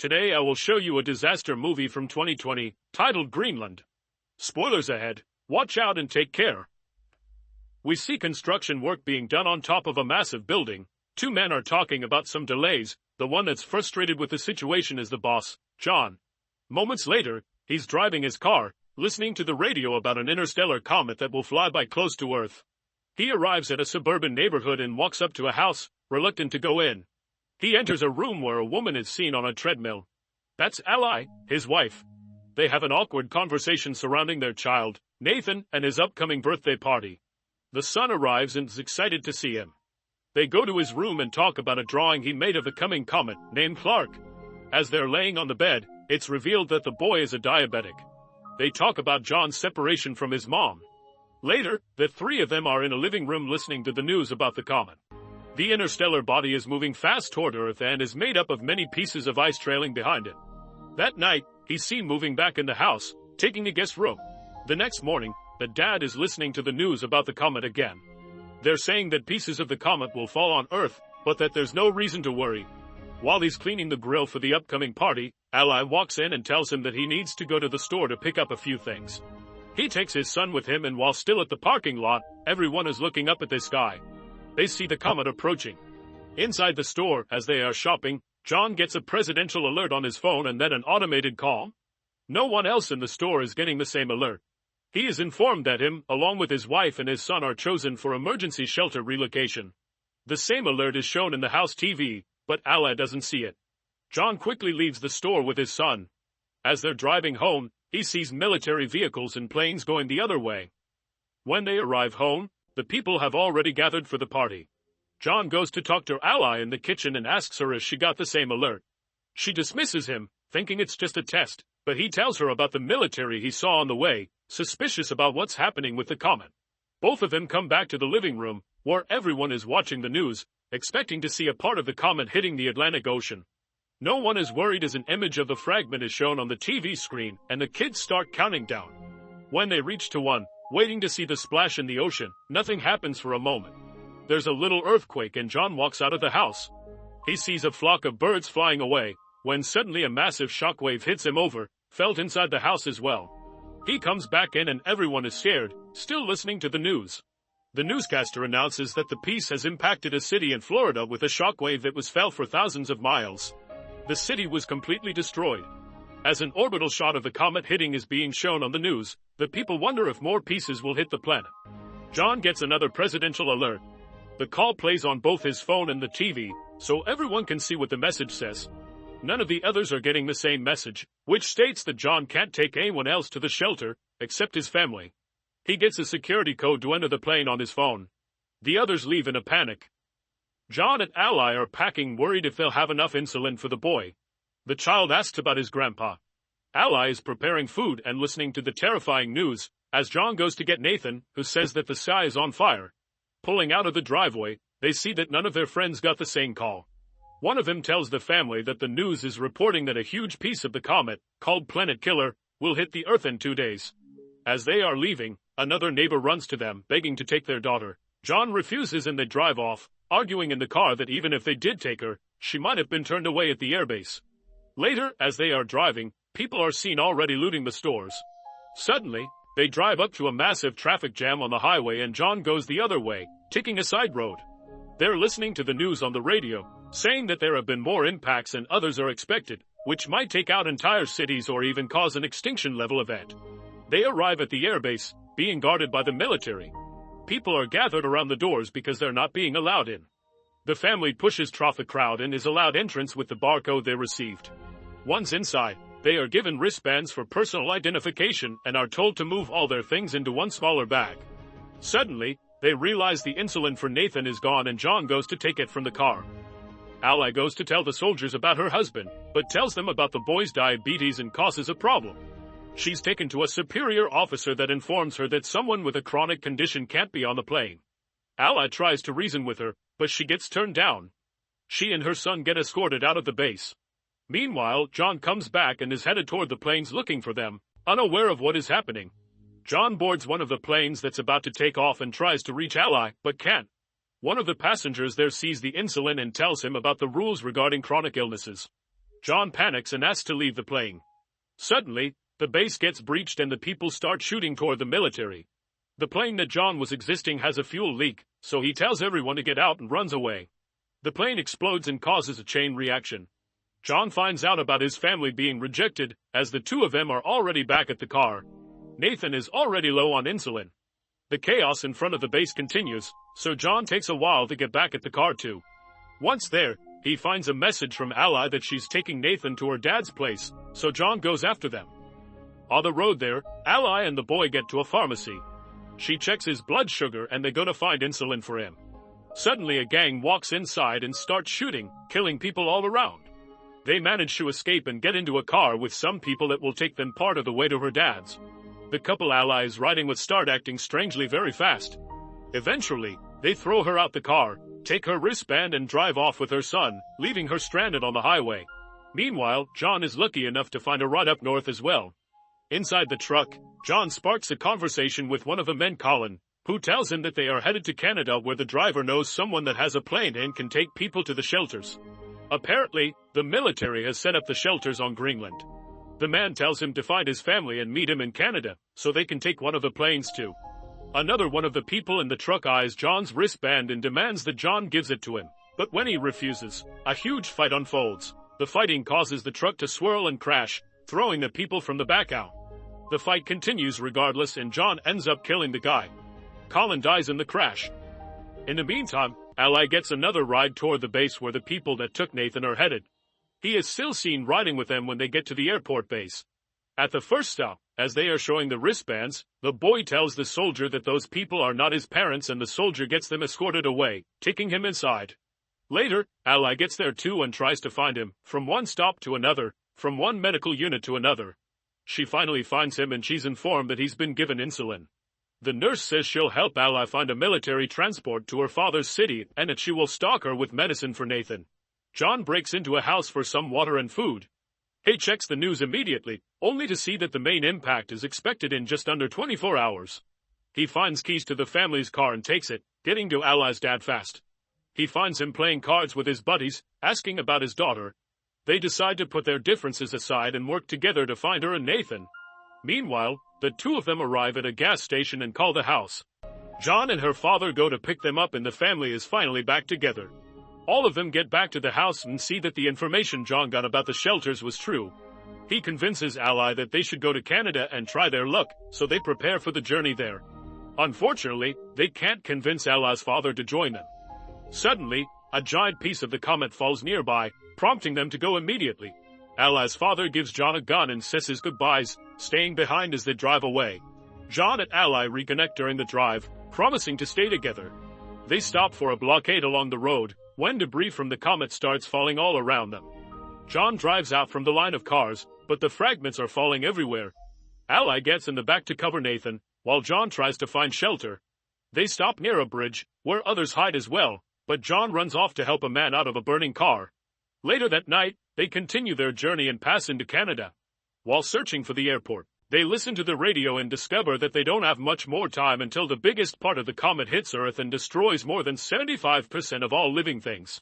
Today I will show you a disaster movie from 2020, titled Greenland. Spoilers ahead, watch out and take care. We see construction work being done on top of a massive building. Two men are talking about some delays. The one that's frustrated with the situation is the boss, John. Moments later, he's driving his car, listening to the radio about an interstellar comet that will fly by close to Earth. He arrives at a suburban neighborhood and walks up to a house, reluctant to go in. He enters a room where a woman is seen on a treadmill. That's Ally, his wife. They have an awkward conversation surrounding their child, Nathan, and his upcoming birthday party. The son arrives and is excited to see him. They go to his room and talk about a drawing he made of the coming comet, named Clark. As they're laying on the bed, it's revealed that the boy is a diabetic. They talk about John's separation from his mom. Later, the three of them are in a living room listening to the news about the comet. The interstellar body is moving fast toward Earth and is made up of many pieces of ice trailing behind it. That night, he's seen moving back in the house, taking the guest room. The next morning, the dad is listening to the news about the comet again. They're saying that pieces of the comet will fall on Earth, but that there's no reason to worry. While he's cleaning the grill for the upcoming party, Ally walks in and tells him that he needs to go to the store to pick up a few things. He takes his son with him, and while still at the parking lot, everyone is looking up at the sky. They see the comet approaching. Inside the store, as they are shopping, John gets a presidential alert on his phone and then an automated call. No one else in the store is getting the same alert. He is informed that him, along with his wife and his son, are chosen for emergency shelter relocation. The same alert is shown in the house TV, but Ally doesn't see it. John quickly leaves the store with his son. As they're driving home, he sees military vehicles and planes going the other way. When they arrive home, the people have already gathered for the party. John goes to talk to Ally in the kitchen and asks her if she got the same alert. She dismisses him, thinking it's just a test, but he tells her about the military he saw on the way, suspicious about what's happening with the comet. Both of them come back to the living room, where everyone is watching the news, expecting to see a part of the comet hitting the Atlantic Ocean. No one is worried as an image of the fragment is shown on the TV screen, and the kids start counting down. When they reach to 1, waiting to see the splash in the ocean, nothing happens for a moment. There's a little earthquake and John walks out of the house. He sees a flock of birds flying away, when suddenly a massive shockwave hits him over, felt inside the house as well. He comes back in and everyone is scared, still listening to the news. The newscaster announces that the piece has impacted a city in Florida with a shockwave that was felt for thousands of miles. The city was completely destroyed. As an orbital shot of the comet hitting is being shown on the news, the people wonder if more pieces will hit the planet. John gets another presidential alert. The call plays on both his phone and the TV, so everyone can see what the message says. None of the others are getting the same message, which states that John can't take anyone else to the shelter, except his family. He gets a security code to enter the plane on his phone. The others leave in a panic. John and Ally are packing, worried if they'll have enough insulin for the boy. The child asks about his grandpa. Ally is preparing food and listening to the terrifying news, as John goes to get Nathan, who says that the sky is on fire. Pulling out of the driveway, they see that none of their friends got the same call. One of them tells the family that the news is reporting that a huge piece of the comet, called Planet Killer, will hit the Earth in 2 days. As they are leaving, another neighbor runs to them, begging to take their daughter. John refuses and they drive off, arguing in the car that even if they did take her, she might have been turned away at the airbase. Later, as they are driving, people are seen already looting the stores. Suddenly, they drive up to a massive traffic jam on the highway and John goes the other way, taking a side road. They're listening to the news on the radio, saying that there have been more impacts than others are expected, which might take out entire cities or even cause an extinction-level event. They arrive at the airbase, being guarded by the military. People are gathered around the doors because they're not being allowed in. The family pushes through the crowd and is allowed entrance with the barcode they received. Once inside, they are given wristbands for personal identification and are told to move all their things into one smaller bag. Suddenly, they realize the insulin for Nathan is gone and John goes to take it from the car. Ally goes to tell the soldiers about her husband, but tells them about the boy's diabetes and causes a problem. She's taken to a superior officer that informs her that someone with a chronic condition can't be on the plane. Ally tries to reason with her, but she gets turned down. She and her son get escorted out of the base. Meanwhile, John comes back and is headed toward the planes looking for them, unaware of what is happening. John boards one of the planes that's about to take off and tries to reach Ally, but can't. One of the passengers there sees the insulin and tells him about the rules regarding chronic illnesses. John panics and asks to leave the plane. Suddenly, the base gets breached and the people start shooting toward the military. The plane that John was existing has a fuel leak, so he tells everyone to get out and runs away. The plane explodes and causes a chain reaction. John finds out about his family being rejected, as the two of them are already back at the car. Nathan is already low on insulin. The chaos in front of the base continues, so John takes a while to get back at the car too. Once there, he finds a message from Ally that she's taking Nathan to her dad's place, so John goes after them. On the road there, Ally and the boy get to a pharmacy. She checks his blood sugar and they go to find insulin for him. Suddenly a gang walks inside and starts shooting, killing people all around. They manage to escape and get into a car with some people that will take them part of the way to her dad's. The couple Ally is riding with start acting strangely very fast. Eventually, they throw her out the car, take her wristband and drive off with her son, leaving her stranded on the highway. Meanwhile, John is lucky enough to find a ride up north as well. Inside the truck, John sparks a conversation with one of the men, Colin, who tells him that they are headed to Canada where the driver knows someone that has a plane and can take people to the shelters. Apparently, the military has set up the shelters on Greenland. The man tells him to find his family and meet him in Canada, so they can take one of the planes too. Another one of the people in the truck eyes John's wristband and demands that John gives it to him. But when he refuses, a huge fight unfolds. The fighting causes the truck to swirl and crash, throwing the people from the back out. The fight continues regardless and John ends up killing the guy. Colin dies in the crash. In the meantime, Ally gets another ride toward the base where the people that took Nathan are headed. He is still seen riding with them when they get to the airport base. At the first stop, as they are showing the wristbands, the boy tells the soldier that those people are not his parents and the soldier gets them escorted away, taking him inside. Later, Ally gets there too and tries to find him, from one stop to another, from one medical unit to another. She finally finds him and she's informed that he's been given insulin. The nurse says she'll help Ally find a military transport to her father's city and that she will stock her with medicine for Nathan. John breaks into a house for some water and food. He checks the news immediately, only to see that the main impact is expected in just under 24 hours. He finds keys to the family's car and takes it, getting to Ally's dad fast. He finds him playing cards with his buddies, asking about his daughter. They decide to put their differences aside and work together to find her and Nathan. Meanwhile, the two of them arrive at a gas station and call the house. John and her father go to pick them up and the family is finally back together. All of them get back to the house and see that the information John got about the shelters was true. He convinces Ally that they should go to Canada and try their luck, so they prepare for the journey there. Unfortunately, they can't convince Ally's father to join them. Suddenly, a giant piece of the comet falls nearby, prompting them to go immediately. Ally's father gives John a gun and says his goodbyes, staying behind as they drive away. John and Ally reconnect during the drive, promising to stay together. They stop for a blockade along the road, when debris from the comet starts falling all around them. John drives out from the line of cars, but the fragments are falling everywhere. Ally gets in the back to cover Nathan, while John tries to find shelter. They stop near a bridge, where others hide as well, but John runs off to help a man out of a burning car. Later that night, they continue their journey and pass into Canada. While searching for the airport, they listen to the radio and discover that they don't have much more time until the biggest part of the comet hits Earth and destroys more than 75% of all living things.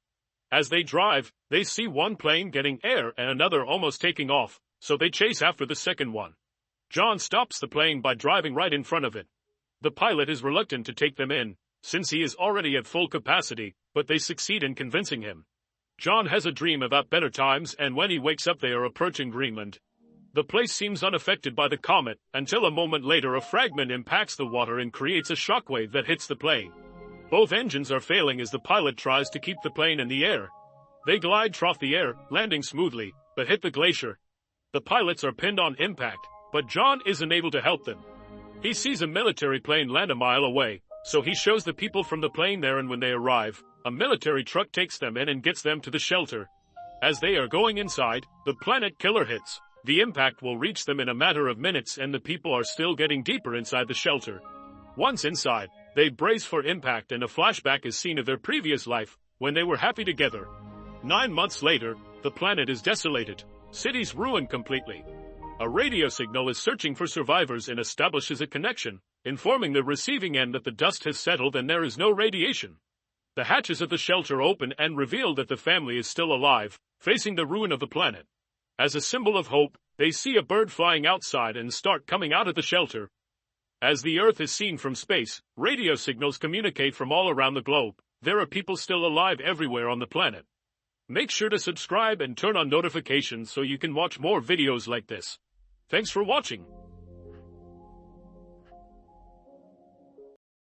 As they drive, they see one plane getting air and another almost taking off, so they chase after the second one. John stops the plane by driving right in front of it. The pilot is reluctant to take them in, since he is already at full capacity, but they succeed in convincing him. John has a dream about better times and when he wakes up they are approaching Greenland. The place seems unaffected by the comet, until a moment later a fragment impacts the water and creates a shockwave that hits the plane. Both engines are failing as the pilot tries to keep the plane in the air. They glide through the air, landing smoothly, but hit the glacier. The pilots are pinned on impact, but John isn't able to help them. He sees a military plane land a mile away, so he shows the people from the plane there, and when they arrive, a military truck takes them in and gets them to the shelter. As they are going inside, the planet killer hits. The impact will reach them in a matter of minutes and the people are still getting deeper inside the shelter. Once inside, they brace for impact and a flashback is seen of their previous life, when they were happy together. 9 months later, the planet is desolated. Cities ruined completely. A radio signal is searching for survivors and establishes a connection, informing the receiving end that the dust has settled and there is no radiation. The hatches of the shelter open and reveal that the family is still alive, facing the ruin of the planet. As a symbol of hope, they see a bird flying outside and start coming out of the shelter. As the Earth is seen from space, radio signals communicate from all around the globe. There are people still alive everywhere on the planet. Make sure to subscribe and turn on notifications so you can watch more videos like this. Thanks for watching.